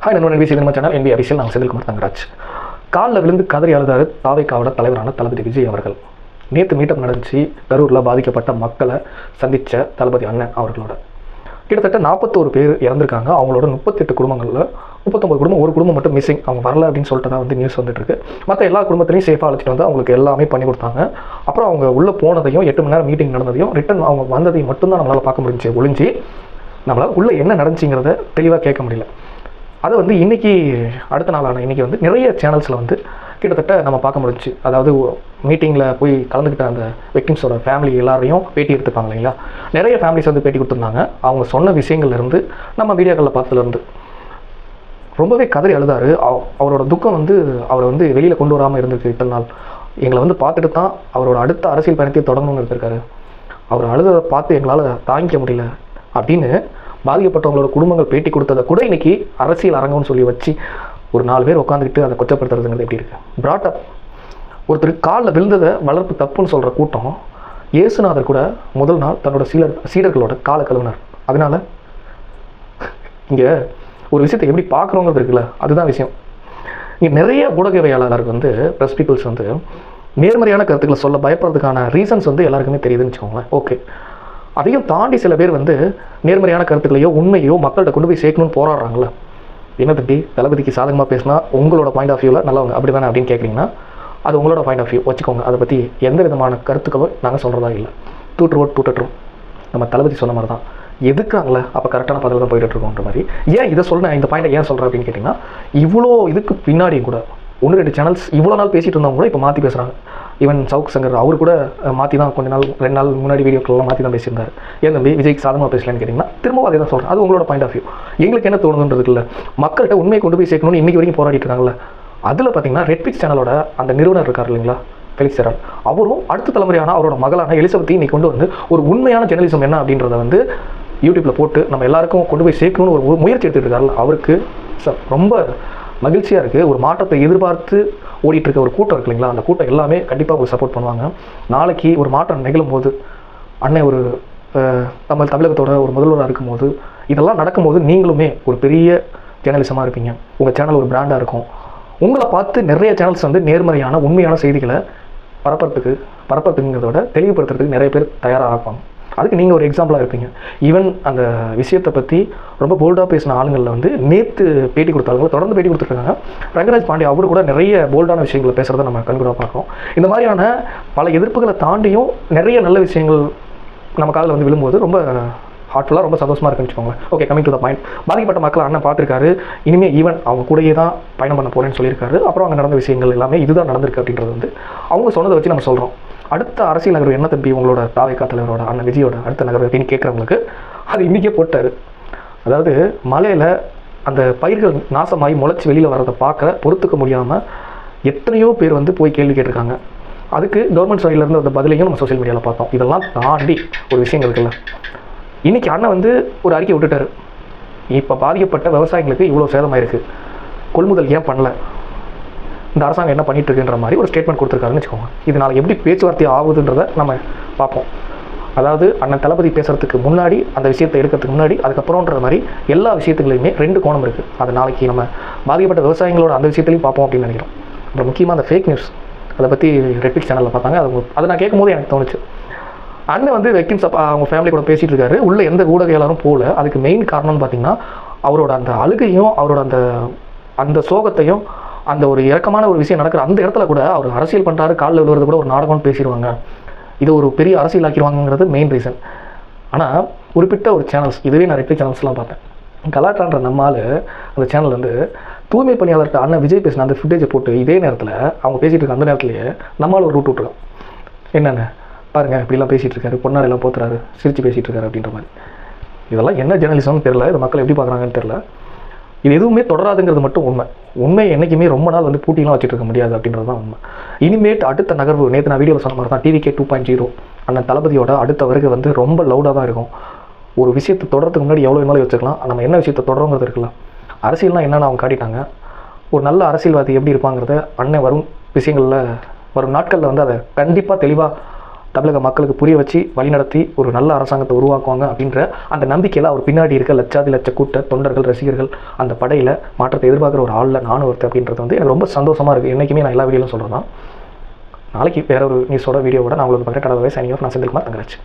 Hi நண்பன் NB cinema channel NB official. நாங்கள் செந்தில்குமார் தங்கராஜ். காலில் விழுந்து கதறி அழுதாரு தாவேக்காவோட தலைவரான தளபதி விஜய் அவர்கள். நேற்று மீட்டப் நடந்துச்சு கரூரில் பாதிக்கப்பட்ட மக்களை சந்தித்த தளபதி அண்ணன் அவர்களோட. கிட்டத்தட்ட 41 பேர் இறந்துருக்காங்க. அவங்களோட 38 குடும்பங்களில் 39 குடும்பம், ஒரு குடும்பம் மட்டும் மிஸ்ஸிங். அவங்க வரல அப்படின்னு சொல்லிட்டு தான் வந்து நியூஸ் வந்துட்டு இருக்கு. மற்ற எல்லா குடும்பத்திலையும் சேஃபாக அழைச்சிட்டு வந்து அவங்களுக்கு எல்லாமே பண்ணி கொடுத்தாங்க. அப்புறம் அவங்க உள்ளே போனதையும் 8 மணி நேரம் மீட்டிங் நடந்ததையும் ரிட்டன் அவங்க வந்ததையும் மட்டும்தான் நம்மளால் பார்க்க முடிஞ்சு. ஒளிஞ்சு நம்மளால் உள்ளே என்ன நடந்துச்சுங்கிறத தெளிவாக கேட்க முடியல. அதை வந்து இன்றைக்கி அடுத்த நாளான இன்றைக்கி வந்து நிறைய சேனல்ஸில் வந்து கிட்டத்தட்ட நம்ம பார்க்க முடிஞ்சிச்சு. அதாவது மீட்டிங்கில் போய் கலந்துக்கிட்ட அந்த விக்டிம்ஸோட ஃபேமிலி எல்லாரையும் பேட்டி எடுத்துப்பாங்க இல்லைங்களா. நிறைய ஃபேமிலிஸ் வந்து பேட்டி கொடுத்துருந்தாங்க. அவங்க சொன்ன விஷயங்கள்லேருந்து நம்ம வீடியோக்களில் பார்த்ததுலேருந்து ரொம்பவே கதறி அழுதாரு. அவரோட துக்கம் வந்து அவரை வந்து வெளியில் கொண்டு வராமல் இருந்திருக்கு. இத்தனை நாள் எங்களை வந்து பார்த்துட்டு தான் அவரோட அடுத்த அரசியல் பயணத்தை தொடங்கணும்னு இருந்திருக்காரு. அவர் அழுததை பார்த்து எங்களால் தாங்கிக்க முடியல அப்படின்னு பாதிக்கப்பட்டவங்களோட குடும்பங்கள் பேட்டி கொடுத்ததை கூட இன்றைக்கி அரசியல் அரங்கம்னு சொல்லி வச்சு ஒரு 4 பேர் உட்காந்துக்கிட்டு அதை கொச்சப்படுத்துறதுங்கிறது எப்படி இருக்குது. பிராட்டப் ஒருத்தர் காலில் விழுந்ததை வளர்ப்பு தப்புன்னு சொல்கிற கூட்டம் இயேசுநாதர் கூட முதல் நாள் தன்னோட சீடர்களோட காலை கழுவினார். அதனால் இங்கே ஒரு விஷயத்தை எப்படி பார்க்குறோங்கிறது இருக்குல்ல, அதுதான் விஷயம். இங்கே நிறைய ஊடகவியலாளருக்கு வந்து ப்ரெஸ் பீப்புள்ஸ் வந்து நேர்மறையான கருத்துக்களை சொல்ல பயப்படுறதுக்கான ரீசன்ஸ் வந்து எல்லாருக்குமே தெரியுதுன்னு வச்சுக்கோங்களேன். ஓகே, அதையும் தாண்டி சில பேர் வந்து நேர்மறையான கருத்துக்களையோ உண்மையோ மக்கள்கிட்ட கொண்டு போய் சேர்க்கணும்னு போராடுறாங்கல்ல. என்ன தம்பி, தளபதிக்கு சாதகமாக பேசினா உங்களோட பாயிண்ட் ஆஃப் வியூவில் நல்லவங்க அப்படி தானே அப்படின்னு கேட்குறீங்கன்னா அது உங்களோட பாயிண்ட் ஆஃப் வியூ வச்சுக்கோங்க. அதை பற்றி எந்த விதமான கருத்துக்களும் நாங்கள் சொல்கிறதா இல்லை. தூட்டுறோம் நம்ம தளபதி சொன்ன மாதிரி தான் எதுக்குறாங்களே அப்போ கரெக்டான பதில் தான் போயிட்டுருக்கோன்ற மாதிரி. ஏன் இதை சொல்கிறேன், இந்த பாயிண்ட்டை ஏன் சொல்கிறேன் அப்படின்னு கேட்டிங்கன்னா, இவ்வளோ இதுக்கு பின்னாடியும் கூட 1-2 சேனல்ஸ் இவ்வளோ நாள் பேசிகிட்டு இருந்தவங்க கூட இப்போ மாற்றி பேசுகிறாங்க. ஈவன் சவுக் சங்கர் அவர் கூட மாற்றி தான் கொஞ்ச நாள் 2 நாள் முன்னாடி வீடியோக்கெல்லாம் மாற்றி தான் பேசியிருந்தார். ஏன் தம்பி விஜய்க்கு சாதகமாக பேசலான்னு கேட்டிங்கன்னா திரும்ப அதே தான் சொல்கிறேன். அது உங்களோட பாயிண்ட் ஆஃப் வியூ. எங்களுக்கு என்ன தோணுதுன்றது இல்லை, மக்கள்கிட்ட உண்மையை கொண்டு போய் சேர்க்கணும்னு இன்றைக்கி வரைக்கும் போராடிட்டு இருக்காங்களே. அதில் பார்த்தீங்கன்னா ரெட்பிக்ஸ் சேனலோட அந்த நிறுவனர் இருக்கார் இல்லைங்களா, ஃபெலிக்ஸ் ஜெரால்ட், அவரும் அடுத்த தலைமுறையான அவரோட மகளான எலிசபெத்தை இன்னைக்கு கொண்டு வந்து ஒரு உண்மையான ஜெர்னலிசம் என்ன அப்படின்றத வந்து யூடியூப்பில் போட்டு நம்ம எல்லாருக்கும் கொண்டு போய் சேர்க்கணும்னு ஒரு முயற்சி எடுத்துகிட்டு இருக்காரு. அவருக்கு ரொம்ப மகிழ்ச்சியாக இருக்குது. ஒரு மாற்றத்தை எதிர்பார்த்து ஓடிட்டுருக்க ஒரு கூட்டம் இருக்கு இல்லைங்களா, அந்த கூட்டம் எல்லாமே கண்டிப்பாக உங்களுக்கு சப்போர்ட் பண்ணுவாங்க. நாளைக்கு ஒரு மாற்றம் நிகழும் போது, அண்ணன் ஒரு தமிழகத்தோட ஒரு முதல்வராக இருக்கும்போது, இதெல்லாம் நடக்கும்போது நீங்களுமே ஒரு பெரிய ஜேர்னலிசமாக இருப்பீங்க. உங்கள் சேனல் ஒரு பிராண்டாக இருக்கும். உங்களை பார்த்து நிறைய சேனல்ஸ் வந்து நேர்மறையான உண்மையான செய்திகளை பரப்புறதுங்கிறத விட தெளிவுபடுத்துறதுக்கு நிறைய பேர் தயாராக ஆப்பாங்க. அதுக்கு நீங்கள் ஒரு எக்ஸாம்பிளாக இருப்பீங்க. ஈவன் அந்த விஷயத்தை பற்றி ரொம்ப போல்டாக பேசின ஆளுங்களில் வந்து நேற்று பேட்டி கொடுத்தாங்க, தொடர்ந்து பேட்டி கொடுத்துருக்காங்க. ரங்கராஜ் பாண்டே அவரு கூட நிறைய போல்டான விஷயங்களை பேசுகிறத நம்ம கண்கூடாக பார்க்குறோம். இந்த மாதிரியான பல எதிர்ப்புகளை தாண்டியும் நிறைய நல்ல விஷயங்கள் நம்ம காதில் வந்து விழும்போது ரொம்ப ஹார்ட்ஃபுல்லாக ரொம்ப சந்தோஷமாக இருக்குன்னு வச்சுக்கோங்களேன். Okay, coming to the point. பாதிக்கப்பட்ட மக்கள் அண்ணன் பார்த்துருக்காரு. இனிமேல் ஈவன் அவங்க கூடயே தான் பயணம் பண்ண போகிறேன்னு சொல்லியிருக்காரு. அப்புறம் அங்கே நடந்த விஷயங்கள் எல்லாமே இதுதான் நடந்திருக்கு அப்படின்றது வந்து அவங்க சொன்னதை வச்சு நம்ம சொல்கிறோம். அடுத்த அரசியல் நகர்வு என்ன தம்பி உங்களோட தாவேக்கா தலைவரோட அண்ணன் விஜயோட அடுத்த நகர்வு அப்படின்னு கேட்குறவங்களுக்கு அது இன்றைக்கே போட்டார். அதாவது மலையில் அந்த பயிர்கள் நாசமாகி முளைச்சி வெளியில் வரதை பார்க்க பொறுத்துக்க முடியாமல் எத்தனையோ பேர் வந்து போய் கேள்வி கேட்டிருக்காங்க. அதுக்கு கவர்மெண்ட் சைட்லேருந்து அந்த பதிலையும் நம்ம சோஷியல் மீடியாவில் பார்த்தோம். இதெல்லாம் தாண்டி ஒரு விஷயங்கள் இருக்குல்ல, இன்றைக்கி அண்ணன் வந்து ஒரு அறிக்கை விட்டுட்டார். இப்போ பாதிக்கப்பட்ட விவசாயிகளுக்கு இவ்வளோ சேதமாயிருக்கு, கொள்முதல் ஏன் பண்ணல, இந்த அரசாங்கம் என்ன பண்ணிட்டு இருக்குன்ற மாதிரி ஒரு ஸ்டேட்மெண்ட் கொடுத்துருக்காருன்னு வச்சுக்கோங்க. இதனால் எப்படி பேச்சுவார்த்தை ஆகுதுன்றதை நம்ம பார்ப்போம். அதாவது அண்ணன் தளபதி பேசுகிறதுக்கு முன்னாடி, அந்த விஷயத்தை எடுக்கிறதுக்கு முன்னாடி, அதுக்கப்புறம்ன்ற மாதிரி எல்லா விஷயத்துலையுமே 2 கோணம் இருக்குது. அது நாளைக்கு நம்ம பாதிக்கப்பட்ட விவசாயிகளோட அந்த விஷயத்துலையும் பார்ப்போம் அப்படின்னு நினைக்கிறோம். அப்புறம் முக்கியமாக அந்த ஃபேக் நியூஸ் அதை பற்றி ரெட்பிக்ஸ் சேனலில் பார்த்தாங்க. அதை நான் கேட்கும்போது எனக்கு தோணுச்சு, அண்ணன் வந்து விக்டிம்ஸ் அவங்க ஃபேமிலி கூட பேசிகிட்டு இருக்காரு. உள்ள எந்த ஊடகவியலாளரும் போகல. அதுக்கு மெயின் காரணம்னு பார்த்தீங்கன்னா அவரோட அந்த அழுகையும் அவரோட அந்த சோகத்தையும் அந்த ஒரு இறக்கமான ஒரு விஷயம் நடக்கிற அந்த இடத்துல கூட அவர் அரசியல் பண்ணுறாரு, காலில் விழுவது கூட ஒரு நாடகம்னு பேசிடுவாங்க. இது ஒரு பெரிய அரசியல் ஆக்கிடுவாங்கிறது மெயின் ரீசன். ஆனால் குறிப்பிட்ட ஒரு சேனல்ஸ், இதுவே நான் ரெட்பிக்ஸ் சேனல்ஸ்லாம் பார்த்தேன். கலாட்டான்ற நம்மால் அந்த சேனல் வந்து தூய்மை பணியாளர்கிட்ட அண்ணன் விஜய் பேசின அந்த ஃபுட்டேஜை போட்டு இதே நேரத்தில் அவங்க பேசிகிட்டு இருக்க அந்த நேரத்துலேயே நம்மளால் ஒரு ரூட் விட்டுருக்கோம். என்னென்ன பாருங்கள், இப்படிலாம் பேசிகிட்டு இருக்காரு, பொன்னாடெல்லாம் போத்துறாரு, சிரித்து பேசிகிட்டு இருக்காரு அப்படின்ற மாதிரி. இதெல்லாம் என்ன ஜேர்னலிசம்னு தெரில, இதை மக்கள் எப்படி பார்க்குறாங்கன்னு தெரில. இது எதுவுமே தொடராதுங்கிறது மட்டும் உண்மை என்றைக்குமே ரொம்ப நாள் வந்து பூட்டிலாம் வச்சுட்டு இருக்க முடியாது அப்படின்றது தான் உண்மை. இனிமேட் அடுத்த நகர்வு நேற்று நான் வீடியோவில் சொன்ன மாதிரி தான் TVK 2.0 அண்ணன் தளபதியோட அடுத்த வருகை வந்து ரொம்ப லவுடாக தான் இருக்கும். ஒரு விஷயத்தை தொடர்றதுக்கு முன்னாடி எவ்வளோ வேணாலும் வச்சுக்கலாம். நம்ம என்ன விஷயத்தை தொடரோங்கிறது இருக்குல்ல, அரசியல்லாம் என்னென்னு அவங்க காட்டிட்டாங்க. ஒரு நல்ல அரசியல்வாதி எப்படி இருப்பாங்கிறத அண்ணன் வரும் விஷயங்களில் வரும் நாட்களில் வந்து அதை கண்டிப்பாக தெளிவாக தமிழக மக்களுக்கு புரிய வச்சு வழிநடத்தி ஒரு நல்ல அரசாங்கத்தை உருவாக்குவாங்க அப்படின்ற அந்த நம்பிக்கையில் அவர் பின்னாடி இருக்க லட்ச கூட்ட தொண்டர்கள், ரசிகர்கள், அந்த படையில் மாற்றத்தை எதிர்பார்க்குற ஒரு ஆளில் நானும் ஒருத்தர் அப்படின்றது வந்து எனக்கு ரொம்ப சந்தோஷமாக இருக்குது. என்றைக்குமே நான் எல்லா வீடியோலும் சொல்கிறேன் தான். நாளைக்கு வேற ஒரு நியூஸோட வீடியோவோட நான் உங்களுக்கு பார்க்குறேன். கடவுளை சைனிங் ஆஃப். நான் செந்தில்குமார் தங்கராஜ்.